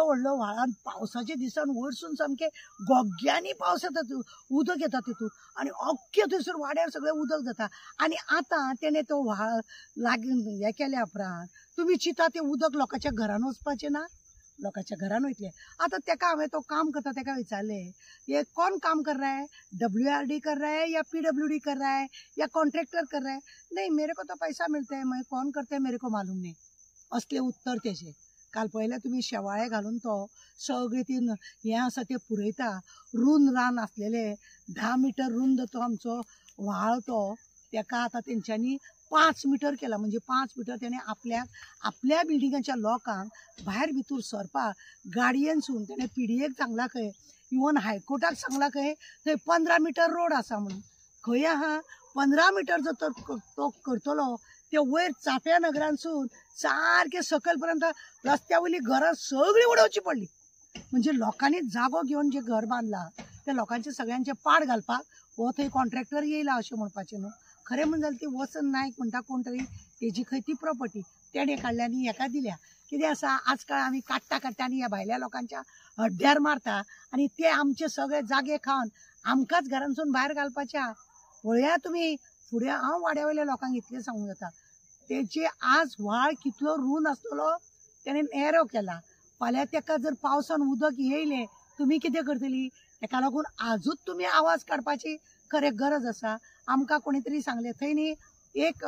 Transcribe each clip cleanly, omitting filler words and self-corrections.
व्हडलो व्हाळान पावसाच्या दिसान वयरसून सामके गोग्यांनी पावस येता, उदक येता तितून आनी अख्खे थंयसर वाड्यार सगळें उदक जाता। आनी आतां तेणे तो व्हाळ लागीं हें केल्या उपरांत तुमी चिंता तें उदक लोकांच्या घरान वचपाचें ना? लोकांच्या घरान वयतले। आता तेका हांवें तो काम करता तेका विचारलें, ये कौन काम कर रहा है? WRD कर रहा है या PWD कर रहा है या कॉन्ट्रैक्टर कर रहा है? नहीं, मेरे को तो पैसा मिलता है, मैं कौन करते है मेरे को मालूम नहीं। असले उत्तर तेजे। काल पळयलें तुमी शेवाळे घालून तो सगळें ती हें आसा तें पुरयता। रुंद रान आसलेलें 10 मीटर रुंद तो आमचो व्हाळ तो, तेका आतां तेंच्यांनी 5 मीटर केला। म्हणजे 5 मीटर तेणे आपल्या बिल्डिंगाच्या लोकांक भायर भितर सरपाक गाडयेनसून तेणे PDAक सांगला खंय, इवन हायकोर्टाक सांगला खंय, थंय 15 मीटर रोड आसा म्हणून। खंय आहा 15 मीटर जर तो करतलो ते वयर चाप्या नगरांसून सारके सकयल पर्यंत रस्त्या वयली घरां सगळीं उडोवची पडली। म्हणजे लोकांनी जागो घेवन जे घर बांदला त्या लोकांचे सगळ्यांचे पाड घालपाक हो थंय कॉन्ट्रॅक्टर येयला अशें म्हणपाचें न्हू। खरें म्हणून जाल्यार ती वसन नायक म्हणटा कोण तरी, तेजी खंय ती प्रॉपर्टी तेणे काडल्या आनी हेका दिल्या। कितें आसा आजकाल आमी काडटा आनी ह्या भायल्या लोकांच्या हड्ड्यार मारता आनी ते आमचे सगळे जागे खावन आमकांच घरांसून भायर घालपाच्या। पळया तुमी फुडें हांव वाड्या वयल्या लोकांक इतलें सांगूंक जाता, तेचे आज व्हाळ कितलो रूंद आसतलो तेणें एरो केला। फाल्यां तेका जर पावसान उदक येयलें तुमी कितें करतलीं? तेका लागून आजूच तुमी आवाज काडपाची खरें गरज आसा। आमकां कोणी तरी सांगलें थंय न्ही एक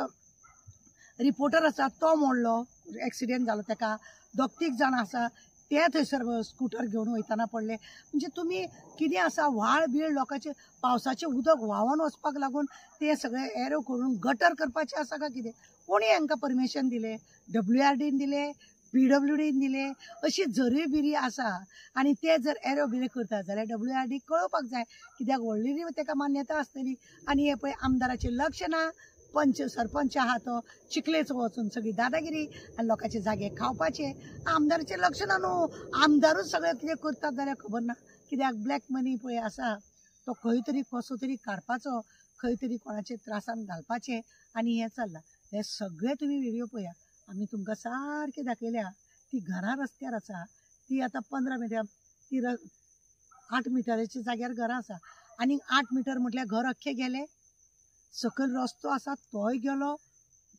रिपोर्टर आसा तो मोडलो, एक्सिडेंट जालो तेका, 2-3 जाण आसा ते थंयसर स्कूटर घेवन वयताना पडले। म्हणजे तुमी कितें आसा व्हाळ बीळ लोकांचे पावसाचें उदक व्हांवोन वचपाक लागून ते सगळे एरो करून गटर करपाचें आसा काय कितें? कोणी हांकां परमिशन दिलें? WRDन दिलें, PWDन दिलें? अशी झरी बिरी आसा आनी ते जर एरो बिरो करता जाल्यार WRD कळोवपाक जाय, कित्याक व्हडली तेका मान्यता आसतली। आनी हे पळय आमदाराचें लक्ष ना, सरपंच आहा तो चिखलेच वचून सगळी दादागिरी आनी लोकांचे जागे खावपाचे। आमदाराचें लक्ष ना न्हू, आमदारूच सगळें कितें करतात जाल्यार खबर ना। कित्याक ब्लॅक मनी पळय आसा तो खंय तरी कसो तरी काडपाचो, खंय तरी कोणाचे त्रासान घालपाचें आनी हें चल्लां। हे सगळे तुमी व्हिडियो पळया, आमी तुमकां सारके दाखयल्या। ती घरां रस्त्यार आसा, ती आतां 15 मीटर, ती 8 मिटराच्या जाग्यार घरां आसा। आनी 8 मीटर म्हटल्यार घर अख्खें गेलें, सकयल रस्तो आसा तोय गेलो,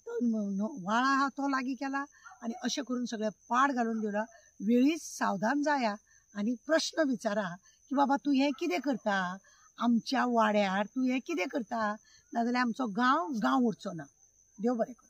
व्हाळ आहा तो लागीं केला आनी अशें करून सगळें पाड घालून दिला। वेळीच सावधान जाया आनी प्रश्न विचारा की बाबा तूं हें कितें करता? आमच्या वाड्यार तूं हें कितें करता? नाजाल्यार आमचो गांव उरचो ना। देव बरें करूं।